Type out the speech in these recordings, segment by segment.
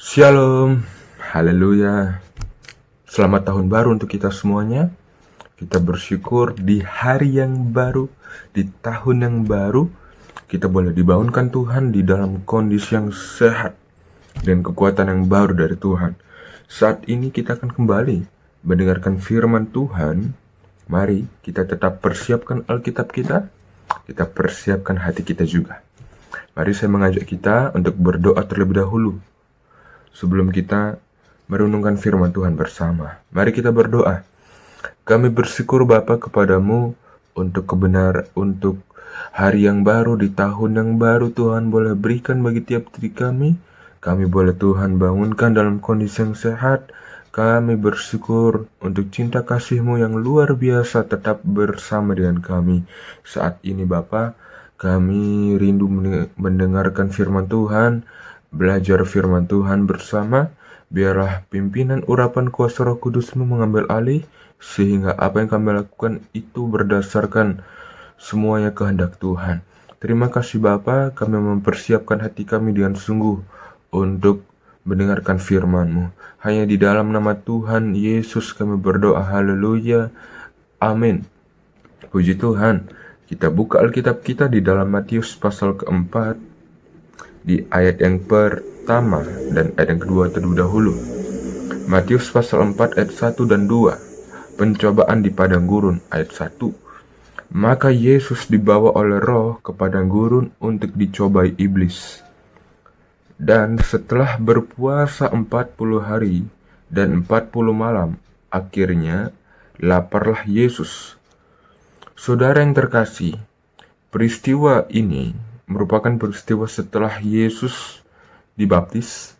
Shalom, haleluya. Selamat tahun baru untuk kita semuanya. Kita bersyukur di hari yang baru, di tahun yang baru, kita boleh dibangunkan Tuhan di dalam kondisi yang sehat dan kekuatan yang baru dari Tuhan. Saat ini kita akan kembali mendengarkan firman Tuhan. Mari kita tetap persiapkan Alkitab kita persiapkan hati kita juga. Mari saya mengajak kita untuk berdoa terlebih dahulu sebelum kita merenungkan firman Tuhan bersama. Mari kita berdoa. Kami bersyukur Bapa kepadamu untuk untuk hari yang baru, di tahun yang baru Tuhan boleh berikan bagi tiap diri kami. Kami boleh Tuhan bangunkan dalam kondisi yang sehat. Kami bersyukur untuk cinta kasih-Mu yang luar biasa tetap bersama dengan kami. Saat ini Bapa, kami rindu mendengarkan firman Tuhan, belajar firman Tuhan bersama. Biarlah pimpinan urapan kuasa Roh Kudus-Mu mengambil alih, sehingga apa yang kami lakukan itu berdasarkan semuanya kehendak Tuhan. Terima kasih Bapa, kami mempersiapkan hati kami dengan sungguh untuk mendengarkan firman-Mu. Hanya di dalam nama Tuhan Yesus kami berdoa, haleluya, amin. Puji Tuhan. Kita buka Alkitab kita di dalam Matius pasal keempat, di ayat yang pertama dan ayat yang kedua terlebih dahulu. Matius pasal 4 ayat 1 dan 2. Pencobaan di padang gurun ayat 1. Maka Yesus dibawa oleh Roh ke padang gurun untuk dicobai iblis. Dan setelah berpuasa 40 hari dan 40 malam, akhirnya laparlah Yesus. Saudara yang terkasih, peristiwa ini merupakan peristiwa setelah Yesus dibaptis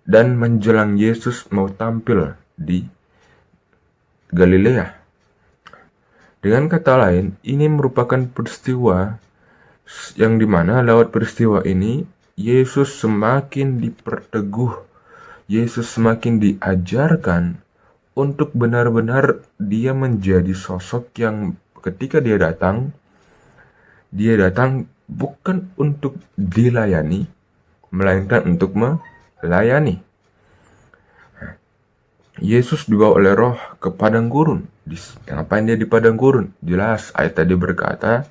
dan menjelang Yesus mau tampil di Galilea. Dengan kata lain, ini merupakan peristiwa yang dimana lewat peristiwa ini Yesus semakin diperteguh, Yesus semakin diajarkan untuk benar-benar dia menjadi sosok yang ketika dia datang bukan untuk dilayani, melainkan untuk melayani. Yesus dibawa oleh Roh ke padang gurun. Ngapain dia di padang gurun? Jelas ayat tadi berkata,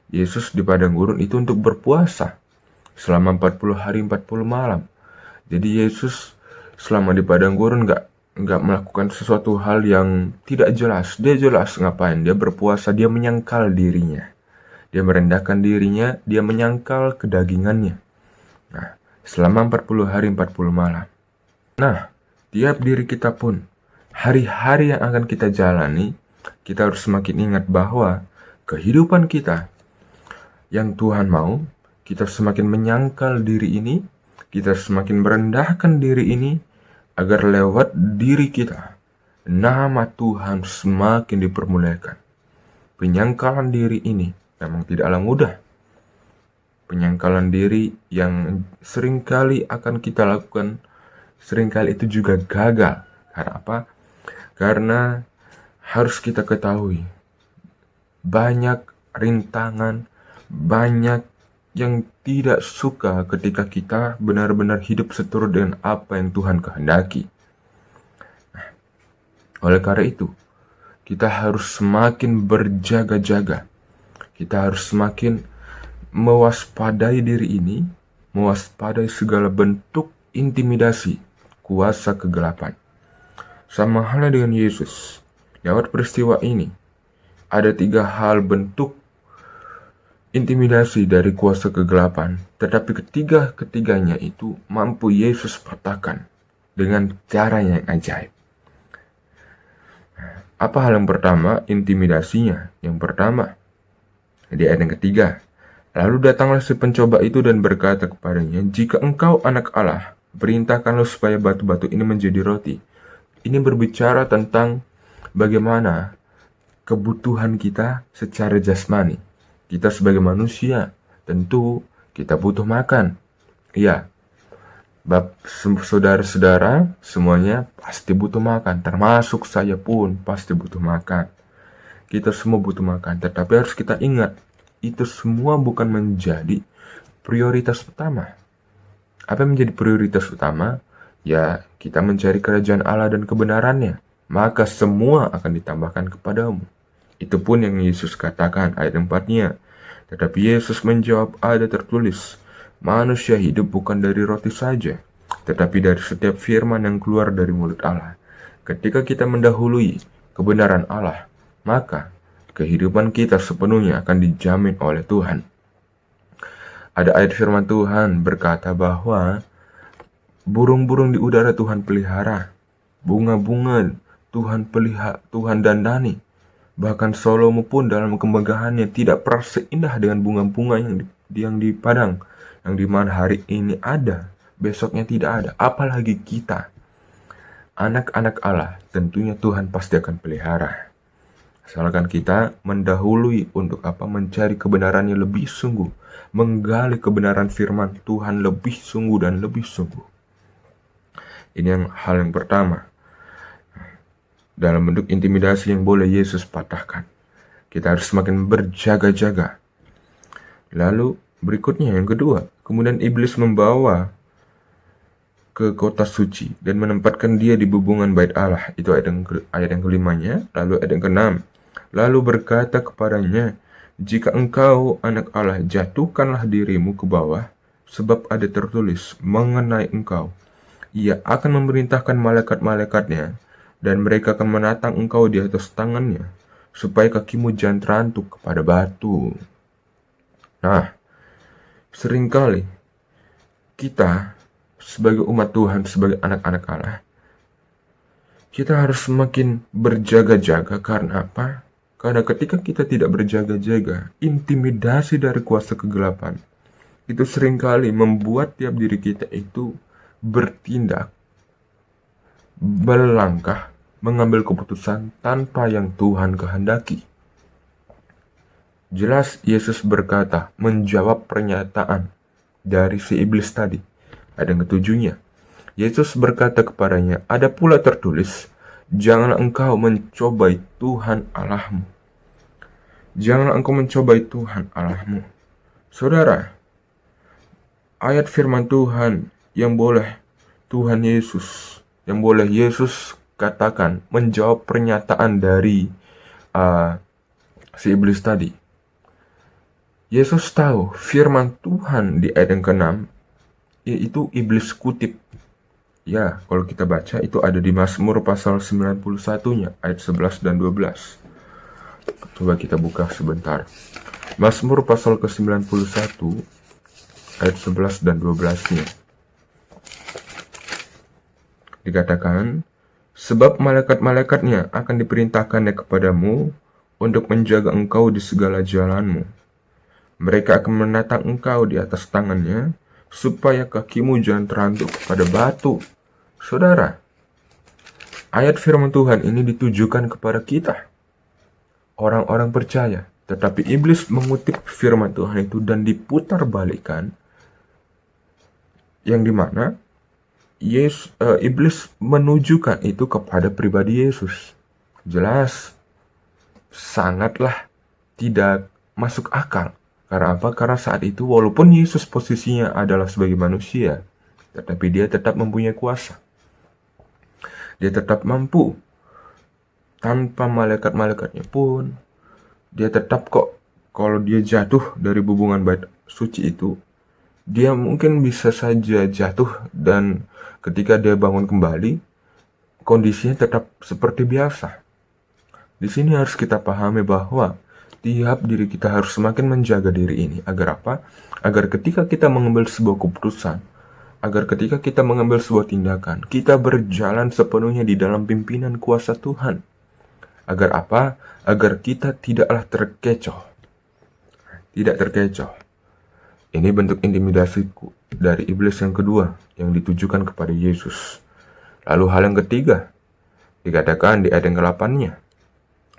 Yesus di padang gurun itu untuk berpuasa selama 40 hari 40 malam. Jadi Yesus selama di padang gurun nggak melakukan sesuatu hal yang tidak jelas. Dia jelas ngapain? Dia berpuasa, dia menyangkal dirinya. Dia merendahkan dirinya, dia menyangkal kedagingannya. Nah, selama 40 hari 40 malam. Nah, tiap diri kita pun, hari-hari yang akan kita jalani, kita harus semakin ingat bahwa kehidupan kita yang Tuhan mau, kita semakin menyangkal diri ini, kita semakin merendahkan diri ini, agar lewat diri kita, nama Tuhan semakin dipermuliakan. Penyangkalan diri ini memang tidaklah mudah. Penyangkalan diri yang seringkali akan kita lakukan, seringkali itu juga gagal. Karena apa? Karena harus kita ketahui, banyak rintangan, banyak yang tidak suka ketika kita benar-benar hidup seturut dengan apa yang Tuhan kehendaki. Oleh karena itu, kita harus semakin berjaga-jaga. Kita harus semakin mewaspadai diri ini, mewaspadai segala bentuk intimidasi, kuasa kegelapan. Sama halnya dengan Yesus, lewat peristiwa ini, ada 3 hal bentuk intimidasi dari kuasa kegelapan, tetapi ketiganya itu mampu Yesus patahkan dengan cara yang ajaib. Apa hal yang pertama? Intimidasinya. Yang pertama, di ayat yang ketiga, lalu datanglah si pencoba itu dan berkata kepadanya, jika engkau anak Allah, perintahkanlah supaya batu-batu ini menjadi roti. Ini berbicara tentang bagaimana kebutuhan kita secara jasmani. Kita sebagai manusia, tentu kita butuh makan. Iya, saudara-saudara semuanya pasti butuh makan, termasuk saya pun pasti butuh makan. Kita semua butuh makan, tetapi harus kita ingat, itu semua bukan menjadi prioritas utama. Apa yang menjadi prioritas utama? Ya, kita mencari kerajaan Allah dan kebenarannya, maka semua akan ditambahkan kepadamu. Itu pun yang Yesus katakan ayat 4-nya. Tetapi Yesus menjawab, ada tertulis, manusia hidup bukan dari roti saja, tetapi dari setiap firman yang keluar dari mulut Allah. Ketika kita mendahului kebenaran Allah, maka kehidupan kita sepenuhnya akan dijamin oleh Tuhan. Ada ayat firman Tuhan berkata bahwa burung-burung di udara Tuhan pelihara, bunga-bunga Tuhan dandani. Bahkan Salomo pun dalam kemegahannya tidak pernah seindah dengan bunga-bunga yang di padang, yang di mana hari ini ada, besoknya tidak ada. Apalagi kita, anak-anak Allah, tentunya Tuhan pasti akan pelihara. Asalkan kita mendahului untuk apa? Mencari kebenarannya lebih sungguh, menggali kebenaran firman Tuhan lebih sungguh dan lebih sungguh. Ini hal yang pertama. Dalam bentuk intimidasi yang boleh Yesus patahkan. Kita harus semakin berjaga-jaga. Lalu berikutnya yang kedua, kemudian iblis membawa ke kota suci dan menempatkan dia di bubungan bait Allah. Itu ayat yang kelimanya. Lalu ayat yang keenam. Lalu berkata kepadanya, jika engkau anak Allah, jatuhkanlah dirimu ke bawah, sebab ada tertulis mengenai engkau. Ia akan memerintahkan malaikat-malaikatnya, dan mereka akan menatang engkau di atas tangannya, supaya kakimu jangan terantuk kepada batu. Nah, seringkali kita sebagai umat Tuhan, sebagai anak-anak Allah, kita harus semakin berjaga-jaga. Karena apa? Karena ketika kita tidak berjaga-jaga, intimidasi dari kuasa kegelapan itu seringkali membuat tiap diri kita itu bertindak, melangkah, mengambil keputusan tanpa yang Tuhan kehendaki. Jelas Yesus berkata, menjawab pernyataan dari si iblis tadi. Ada yang ketujuhnya. Yesus berkata kepadanya, ada pula tertulis, janganlah engkau mencobai Tuhan Allahmu. Janganlah engkau mencobai Tuhan Allahmu. Saudara, ayat firman Tuhan yang boleh Yesus katakan menjawab pernyataan dari si iblis tadi. Yesus tahu firman Tuhan di ayat yang ke-6 yaitu iblis kutip. Ya, kalau kita baca itu ada di Mazmur pasal 91-nya ayat 11 dan 12. Coba kita buka sebentar. Mazmur pasal ke-91 ayat 11 dan 12-nya. Dikatakan, sebab malaikat-malaikatnya akan diperintahkannya kepadamu untuk menjaga engkau di segala jalanmu. Mereka akan menatang engkau di atas tangannya, supaya kakimu jangan terantuk pada batu. Saudara, ayat firman Tuhan ini ditujukan kepada kita, orang-orang percaya. Tetapi iblis mengutip firman Tuhan itu dan diputar balikan, yang dimana iblis menujukan itu kepada pribadi Yesus. Jelas, sangatlah tidak masuk akal. Karena apa? Karena saat itu walaupun Yesus posisinya adalah sebagai manusia, tetapi dia tetap mempunyai kuasa. Dia tetap mampu. Tanpa malaikat-malaikatnya pun, dia tetap kok, kalau dia jatuh dari bubungan bait suci itu, dia mungkin bisa saja jatuh dan ketika dia bangun kembali, kondisinya tetap seperti biasa. Di sini harus kita pahami bahwa tiap diri kita harus semakin menjaga diri ini. Agar apa? Agar ketika kita mengambil sebuah keputusan, agar ketika kita mengambil sebuah tindakan, kita berjalan sepenuhnya di dalam pimpinan kuasa Tuhan. Agar apa? Agar kita tidaklah terkecoh. Tidak terkecoh. Ini bentuk intimidasi dari iblis yang kedua yang ditujukan kepada Yesus. Lalu hal yang ketiga dikatakan di ayat yang ke-8-nya.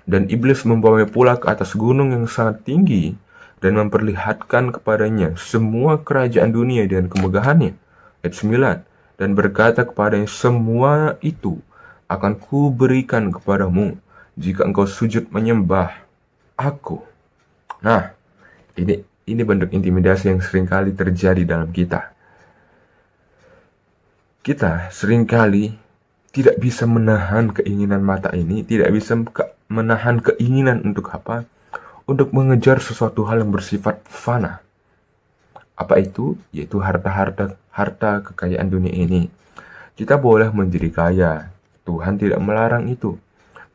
Dan iblis membawanya pula ke atas gunung yang sangat tinggi dan memperlihatkan kepadanya semua kerajaan dunia dan kemegahannya. Ayat 9. Dan berkata kepadanya, semua itu akan kuberikan kepadamu jika engkau sujud menyembah aku. Nah, ini bentuk intimidasi yang seringkali terjadi dalam kita. Kita seringkali tidak bisa menahan keinginan mata ini, tidak bisa menahan keinginan untuk apa? Untuk mengejar sesuatu hal yang bersifat fana. Apa itu? Yaitu harta kekayaan dunia ini. Kita boleh menjadi kaya. Tuhan tidak melarang itu.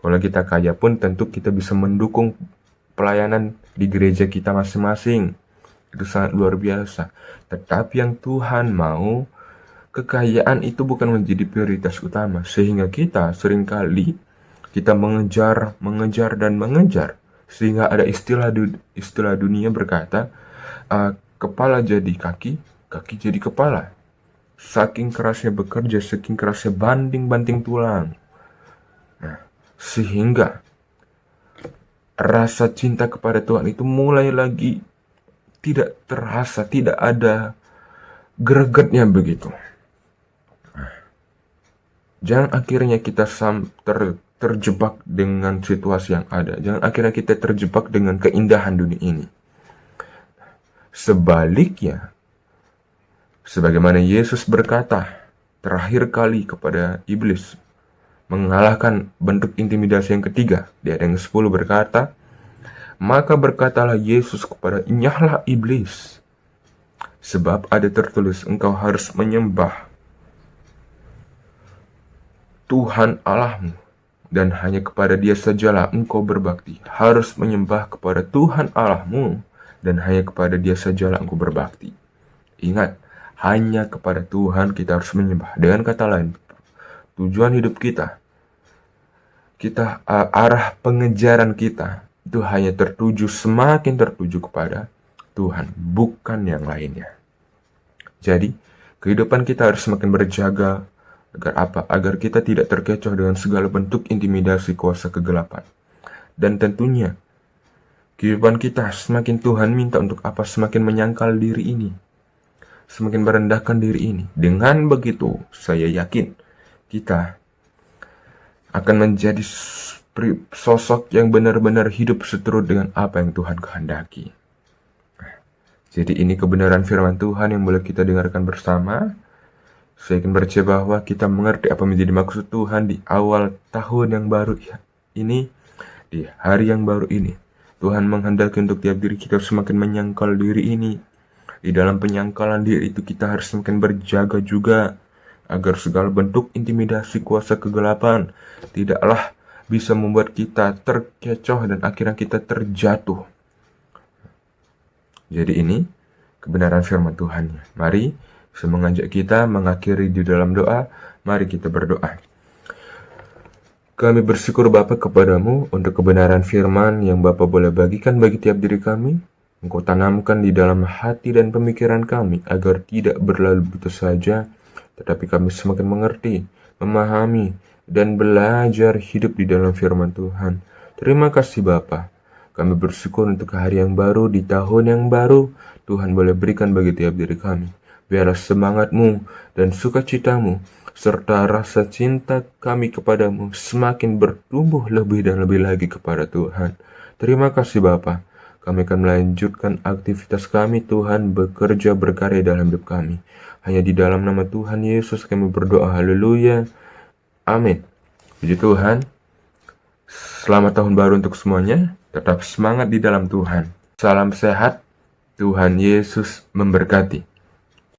Kalau kita kaya pun tentu kita bisa mendukung pelayanan di gereja kita masing-masing. Itu sangat luar biasa. Tetapi yang Tuhan mau, kekayaan itu bukan menjadi prioritas utama. Sehingga kita seringkali kita mengejar dan mengejar. Sehingga ada istilah dunia berkata, kepala jadi kaki, kaki jadi kepala. Saking kerasnya bekerja, saking kerasnya banting tulang. Nah, sehingga rasa cinta kepada Tuhan itu mulai lagi tidak terasa, tidak ada gregetnya begitu. Jangan akhirnya kita terjebak dengan situasi yang ada. Jangan akhirnya kita terjebak dengan keindahan dunia ini. Sebaliknya, sebagaimana Yesus berkata terakhir kali kepada iblis, mengalahkan bentuk intimidasi yang ketiga. Di ayat yang 10 berkata, maka berkatalah Yesus kepada nyahlah iblis, sebab ada tertulis engkau harus menyembah Tuhan Allahmu, dan hanya kepada Dia sajalah engkau berbakti. Harus menyembah kepada Tuhan Allahmu, dan hanya kepada Dia sajalah engkau berbakti. Ingat, hanya kepada Tuhan kita harus menyembah. Dengan kata lain, tujuan hidup kita, arah pengejaran kita, itu hanya semakin tertuju kepada Tuhan, bukan yang lainnya. Jadi, kehidupan kita harus semakin berjaga. Agar apa? Agar kita tidak terkecoh dengan segala bentuk intimidasi kuasa kegelapan. Dan tentunya, kehidupan kita semakin Tuhan minta untuk apa? Semakin menyangkal diri ini. Semakin merendahkan diri ini. Dengan begitu, saya yakin kita akan menjadi sosok yang benar-benar hidup seturut dengan apa yang Tuhan kehendaki. Jadi ini kebenaran firman Tuhan yang boleh kita dengarkan bersama. Saya ingin percaya bahwa kita mengerti apa menjadi maksud Tuhan di awal tahun yang baru ini, di hari yang baru ini. Tuhan menghendaki untuk tiap diri kita semakin menyangkal diri ini. Di dalam penyangkalan diri itu kita harus semakin berjaga juga, agar segala bentuk intimidasi kuasa kegelapan tidaklah bisa membuat kita terkecoh dan akhirnya kita terjatuh. Jadi ini kebenaran firman Tuhan. Mari saya mengajak kita mengakhiri di dalam doa. Mari kita berdoa. Kami bersyukur Bapa kepadamu untuk kebenaran firman yang Bapa boleh bagikan bagi tiap diri kami. Engkau tanamkan di dalam hati dan pemikiran kami agar tidak berlalu begitu saja, tetapi kami semakin mengerti, memahami, dan belajar hidup di dalam firman Tuhan. Terima kasih Bapa. Kami bersyukur untuk hari yang baru, di tahun yang baru, Tuhan boleh berikan bagi tiap diri kami. Biarlah semangat-Mu dan sukacita-Mu serta rasa cinta kami kepadamu semakin bertumbuh lebih dan lebih lagi kepada Tuhan. Terima kasih Bapa. Kami akan melanjutkan aktivitas kami, Tuhan, bekerja berkarya dalam hidup kami. Hanya di dalam nama Tuhan Yesus kami berdoa. Haleluya. Amin. Puji Tuhan. Selamat tahun baru untuk semuanya. Tetap semangat di dalam Tuhan. Salam sehat. Tuhan Yesus memberkati.